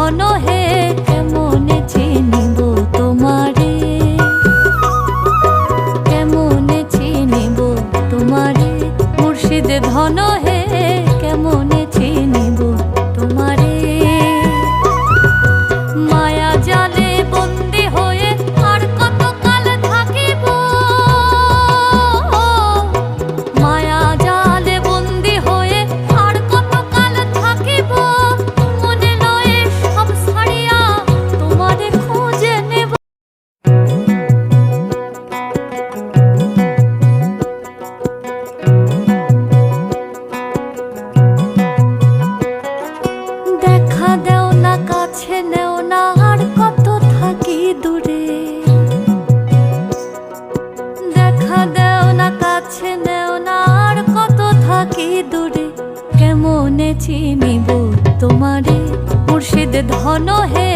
ধন হে কেমনে চিনিব তোমারে, কেমনে চিনিব তোমারে মুর্শিদ ধন হে কেমনে চিনিব তোমারে। মায়া জালে বন্দি হয়ে আর কত কাল থাকিব, মায়া জালে বন্দি হয়ে আর কত কাল থাকিব, মনে লয়ে সব ছাড়িয়া তোমারে খুঁজে নেব। দেখা দেও না কাছে নেও না আর কত থাকি দূরে, দেখা দেও না কাছে নেও না আর কত থাকি দূরে, কেমনে চিনিব তোমারে মুর্শিদ ধন হে